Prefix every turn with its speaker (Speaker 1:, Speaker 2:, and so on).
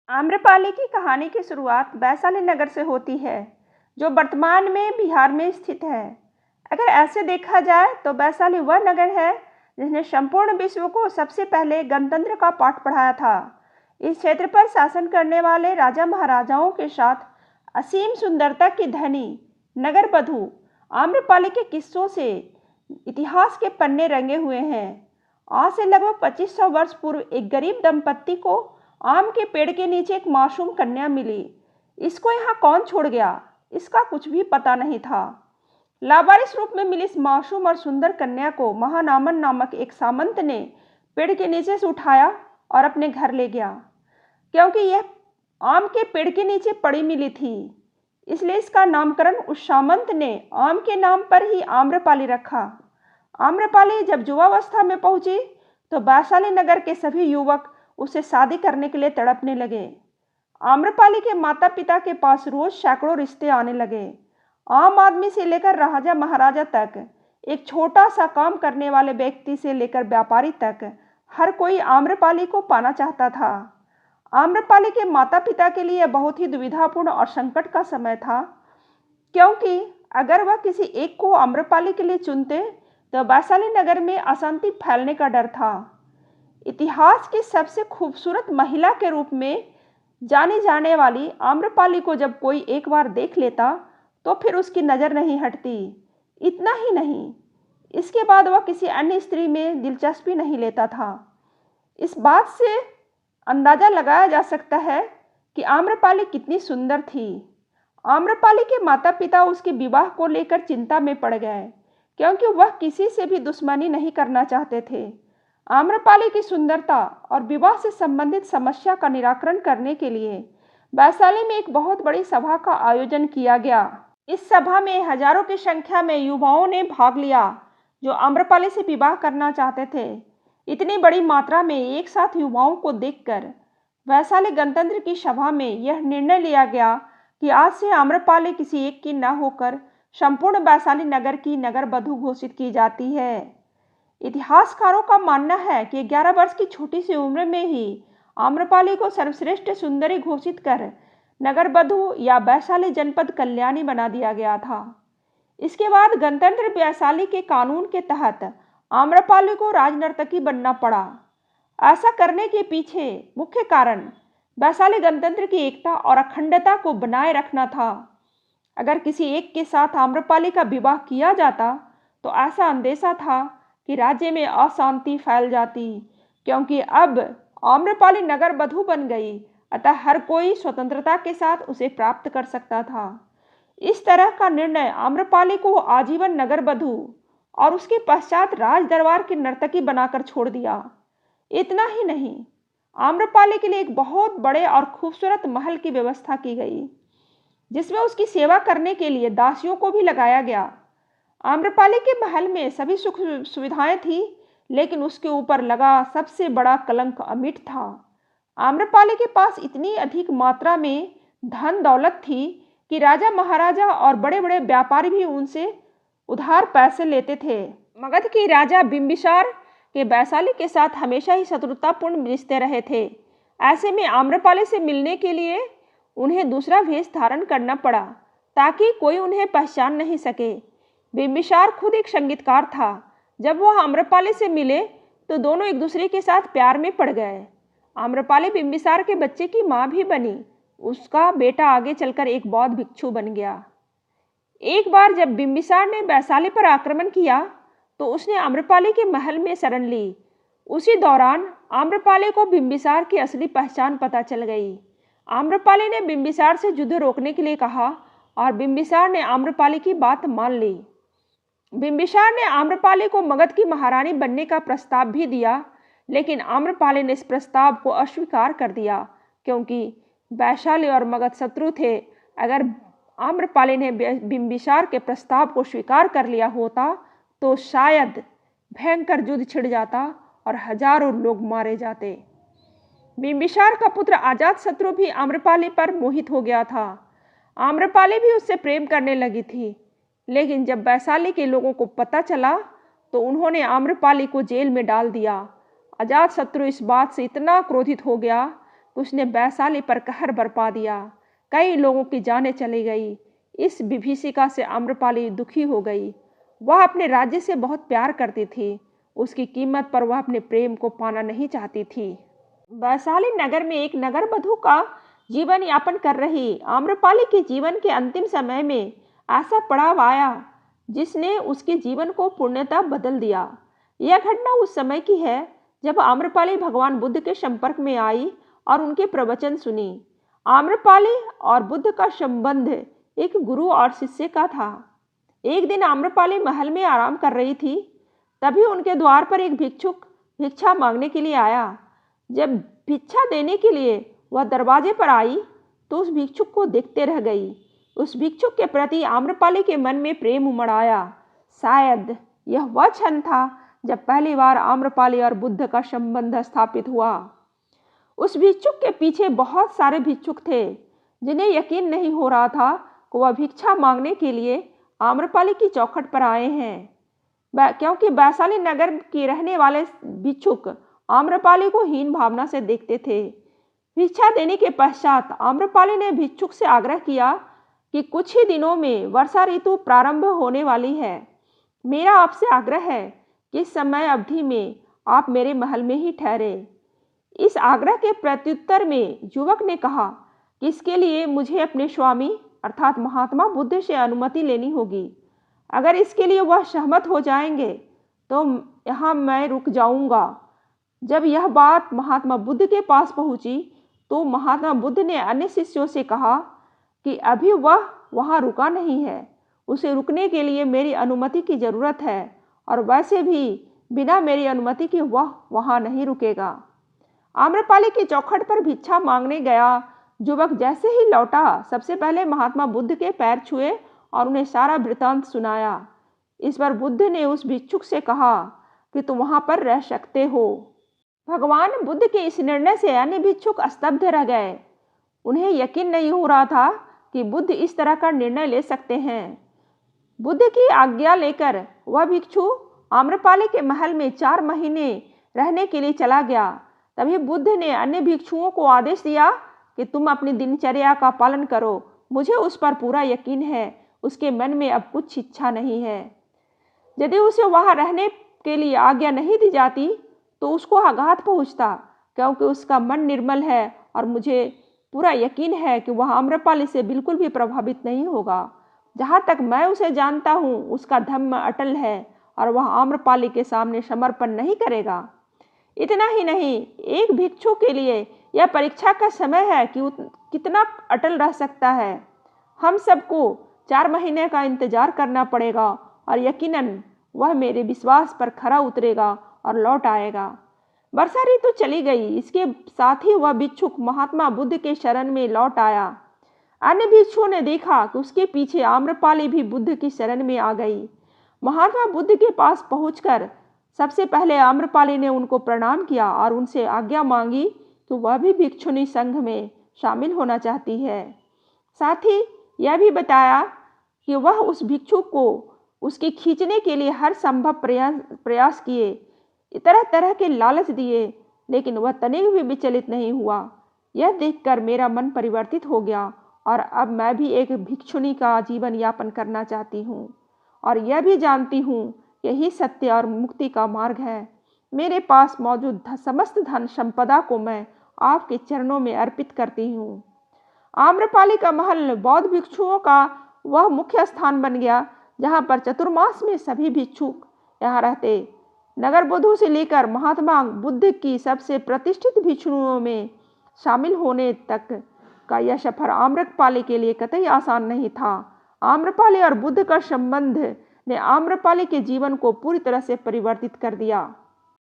Speaker 1: आम्रपाली की कहानी की शुरुआत वैशाली नगर से होती है, जो वर्तमान में बिहार में स्थित है। अगर ऐसे देखा जाए तो वैशाली वह नगर है जिसने संपूर्ण विश्व को सबसे पहले गणतंत्र का पाठ पढ़ाया था। इस क्षेत्र पर शासन करने वाले राजा महाराजाओं के साथ असीम सुंदरता की धनी नगर बधू आम्रपाली के किस्सों से इतिहास के पन्ने रंगे हुए हैं। आज से लगभग 2500 वर्ष पूर्व एक गरीब दंपत्ति को आम के पेड़ के नीचे एक मासूम कन्या मिली। इसको यहाँ कौन छोड़ गया, इसका कुछ भी पता नहीं था। लावारिस रूप में मिली इस मासूम और सुंदर कन्या को महानामन नामक एक सामंत ने पेड़ के नीचे से उठाया और अपने घर ले गया। क्योंकि यह आम के पेड़ के नीचे पड़ी मिली थी, इसलिए इसका नामकरण उस सामंत ने आम के नाम पर ही आम्रपाली रखा। आम्रपाली जब युवावस्था में पहुंची तो वैशाली नगर के सभी युवक उसे शादी करने के लिए तड़पने लगे। आम्रपाली के माता पिता के पास रोज सैकड़ों रिश्ते आने लगे। आम आदमी से लेकर राजा महाराजा तक, एक छोटा सा काम करने वाले व्यक्ति से लेकर व्यापारी तक, हर कोई आम्रपाली को पाना चाहता था। आम्रपाली के माता पिता के लिए बहुत ही दुविधापूर्ण और संकट का समय था, क्योंकि अगर वह किसी एक को आम्रपाली के लिए चुनते तो वैशाली नगर में अशांति फैलने का डर था। इतिहास की सबसे खूबसूरत महिला के रूप में जानी जाने वाली आम्रपाली को जब कोई एक बार देख लेता तो फिर उसकी नज़र नहीं हटती। इतना ही नहीं, इसके बाद वह किसी अन्य स्त्री में दिलचस्पी नहीं लेता था। इस बात से अंदाज़ा लगाया जा सकता है कि आम्रपाली कितनी सुंदर थी। आम्रपाली के माता पिता उसके विवाह को लेकर चिंता में पड़ गए, क्योंकि वह किसी से भी दुश्मनी नहीं करना चाहते थे। आम्रपाली की सुंदरता और विवाह से संबंधित समस्या का निराकरण करने के लिए वैशाली में एक बहुत बड़ी सभा का आयोजन किया गया। इस सभा में हजारों की संख्या में युवाओं ने भाग लिया जो आम्रपाली से विवाह करना चाहते थे। इतनी बड़ी मात्रा में एक साथ युवाओं को देखकर वैशाली गणतंत्र की सभा में यह निर्णय लिया गया कि आज से आम्रपाली किसी एक की न होकर संपूर्ण वैशाली नगर की नगर बधू घोषित की जाती है। इतिहासकारों का मानना है कि 11 वर्ष की छोटी सी उम्र में ही आम्रपाली को सर्वश्रेष्ठ सुंदरी घोषित कर नगर बधू या वैशाली जनपद कल्याणी बना दिया गया था। इसके बाद गणतंत्र वैशाली के कानून के तहत आम्रपाली को राजनर्तकी बनना पड़ा। ऐसा करने के पीछे मुख्य कारण वैशाली गणतंत्र की एकता और अखंडता को बनाए रखना था। अगर किसी एक के साथ आम्रपाली का विवाह किया जाता तो ऐसा अंदेशा था कि राज्य में अशांति फैल जाती, क्योंकि अब आम्रपाली नगर बधू बन गई, अतः हर कोई स्वतंत्रता के साथ उसे प्राप्त कर सकता था। इस तरह का निर्णय आम्रपाली को आजीवन नगर बधू और उसके पश्चात राज दरबार की नर्तकी बनाकर छोड़ दिया। इतना ही नहीं, आम्रपाली के लिए एक बहुत बड़े और खूबसूरत महल की व्यवस्था की गई, जिसमें उसकी सेवा करने के लिए दासियों को भी लगाया गया। आम्रपाली के महल में सभी सुख सुविधाएं थी, लेकिन उसके ऊपर लगा सबसे बड़ा कलंक अमिट था। आम्रपाली के पास इतनी अधिक मात्रा में धन दौलत थी कि राजा महाराजा और बड़े बड़े व्यापारी भी उनसे उधार पैसे लेते थे। मगध के राजा बिंबिसार के वैशाली के साथ हमेशा ही शत्रुतापूर्ण रिश्ते रहे थे। ऐसे में आम्रपाली से मिलने के लिए उन्हें दूसरा वेश धारण करना पड़ा ताकि कोई उन्हें पहचान नहीं सके। बिंबिसार खुद एक संगीतकार था। जब वह आम्रपाली से मिले तो दोनों एक दूसरे के साथ प्यार में पड़ गए। आम्रपाली बिंबिसार के बच्चे की माँ भी बनी। उसका बेटा आगे चलकर एक बौद्ध भिक्षु बन गया। एक बार जब बिंबिसार ने वैशाली पर आक्रमण किया तो उसने आम्रपाली के महल में शरण ली। उसी दौरान आम्रपाली को बिंबिसार की असली पहचान पता चल गई। आम्रपाली ने बिंबिसार से युद्ध रोकने के लिए कहा और बिंबिसार ने आम्रपाली की बात मान ली। बिंबिसार ने आम्रपाली को मगध की महारानी बनने का प्रस्ताव भी दिया, लेकिन आम्रपाली ने इस प्रस्ताव को अस्वीकार कर दिया, क्योंकि वैशाली और मगध शत्रु थे। अगर आम्रपाली ने बिंबिसार के प्रस्ताव को स्वीकार कर लिया होता तो शायद भयंकर युद्ध छिड़ जाता और हजारों लोग मारे जाते। बिंबिसार का पुत्र अजातशत्रु भी आम्रपाली पर मोहित हो गया था। आम्रपाली भी उससे प्रेम करने लगी थी, लेकिन जब वैशाली के लोगों को पता चला तो उन्होंने आम्रपाली को जेल में डाल दिया। अजातशत्रु इस बात से इतना क्रोधित हो गया कि उसने वैशाली पर कहर बरपा दिया। कई लोगों की जानें चली गई। इस विभीषिका से आम्रपाली दुखी हो गई। वह अपने राज्य से बहुत प्यार करती थी। उसकी कीमत पर वह अपने प्रेम को पाना नहीं चाहती थी। वैशाली नगर में एक नगर बधू का जीवन यापन कर रही आम्रपाली के जीवन के अंतिम समय में ऐसा पड़ाव आया जिसने उसके जीवन को पूर्णतः बदल दिया। यह घटना उस समय की है जब आम्रपाली भगवान बुद्ध के संपर्क में आई और उनके प्रवचन सुनी। आम्रपाली और बुद्ध का संबंध एक गुरु और शिष्य का था। एक दिन आम्रपाली महल में आराम कर रही थी, तभी उनके द्वार पर एक भिक्षुक भिक्षा मांगने के लिए आया। जब भिक्षा देने के लिए वह दरवाजे पर आई तो उस भिक्षुक को देखते रह गई। उस भिक्षुक के प्रति आम्रपाली के मन में प्रेम उमड़ आया। शायद यह वह क्षण था जब पहली बार आम्रपाली और बुद्ध का संबंध स्थापित हुआ। उस भिक्षुक के पीछे बहुत सारे भिक्षुक थे जिन्हें यकीन नहीं हो रहा था कि वह भिक्षा मांगने के लिए आम्रपाली की चौखट पर आए हैं, क्योंकि वैशाली नगर के रहने वाले भिक्षुक आम्रपाली को हीन भावना से देखते थे। भिक्षा देने के पश्चात आम्रपाली ने भिक्षुक से आग्रह किया कि कुछ ही दिनों में वर्षा ऋतु प्रारंभ होने वाली है। मेरा आपसे आग्रह है कि इस समय अवधि में आप मेरे महल में ही ठहरे। इस आग्रह के प्रत्युत्तर में युवक ने कहा कि इसके लिए मुझे अपने स्वामी अर्थात महात्मा बुद्ध से अनुमति लेनी होगी। अगर इसके लिए वह सहमत हो जाएंगे तो यहाँ मैं रुक जाऊंगा। जब यह बात महात्मा बुद्ध के पास पहुंची तो महात्मा बुद्ध ने अन्य शिष्यों से कहा कि अभी वह वहाँ रुका नहीं है, उसे रुकने के लिए मेरी अनुमति की ज़रूरत है, और वैसे भी बिना मेरी अनुमति के वह वहाँ नहीं रुकेगा। आम्रपाली की चौखट पर भिक्षा मांगने गया युवक जैसे ही लौटा सबसे पहले महात्मा बुद्ध के पैर छुए और उन्हें सारा वृतांत सुनाया। इस पर बुद्ध ने उस भिक्षुक से कहा कि तुम वहाँ पर रह सकते हो। भगवान बुद्ध के इस निर्णय से अन्य भिक्षुक स्तब्ध रह गए। उन्हें यकीन नहीं हो रहा था कि बुद्ध इस तरह का निर्णय ले सकते हैं। बुद्ध की आज्ञा लेकर वह भिक्षु आम्रपाली के महल में 4 महीने रहने के लिए चला गया। तभी बुद्ध ने अन्य भिक्षुओं को आदेश दिया कि तुम अपनी दिनचर्या का पालन करो, मुझे उस पर पूरा यकीन है उसके मन में अब कुछ इच्छा नहीं है। यदि उसे वहाँ रहने के लिए आज्ञा नहीं दी जाती तो उसको आघात पहुँचता, क्योंकि उसका मन निर्मल है और मुझे पूरा यकीन है कि वह आम्रपाली से बिल्कुल भी प्रभावित नहीं होगा। जहाँ तक मैं उसे जानता हूँ उसका धम्म अटल है और वह आम्रपाली के सामने समर्पण नहीं करेगा। इतना ही नहीं, एक भिक्षु के लिए यह परीक्षा का समय है कि कितना अटल रह सकता है। हम सबको 4 महीने का इंतजार करना पड़ेगा और यकीनन वह मेरे विश्वास पर खरा उतरेगा और लौट आएगा। वर्षा ऋतु चली गई। इसके साथ ही वह भिक्षुक महात्मा बुद्ध के शरण में लौट आया। अन्य भिक्षुओं ने देखा कि उसके पीछे आम्रपाली भी बुद्ध की शरण में आ गई। महात्मा बुद्ध के पास पहुंचकर सबसे पहले आम्रपाली ने उनको प्रणाम किया और उनसे आज्ञा मांगी कि वह भी भिक्षुनी संघ में शामिल होना चाहती है। साथ ही यह भी बताया कि वह उस भिक्षुक को उसके खींचने के लिए हर संभव प्रयास किए, तरह तरह के लालच दिए, लेकिन वह तनिक भी विचलित नहीं हुआ। यह देखकर मेरा मन परिवर्तित हो गया और अब मैं भी एक भिक्षुनी का जीवन यापन करना चाहती हूँ और यह भी जानती हूँ यही सत्य और मुक्ति का मार्ग है। मेरे पास मौजूद समस्त धन संपदा को मैं आपके चरणों में अर्पित करती हूँ। आम्रपाली का महल बौद्ध भिक्षुओं का वह मुख्य स्थान बन गया जहाँ पर चतुर्मास में सभी भिक्षुक यहाँ रहते। नगर बुद्धों से लेकर महात्मा बुद्ध की सबसे प्रतिष्ठित भिक्षुओं में शामिल होने तक का यह सफर आम्रपाली के लिए कतई आसान नहीं था। आम्रपाली और बुद्ध का संबंध ने आम्रपाली के जीवन को पूरी तरह से परिवर्तित कर दिया।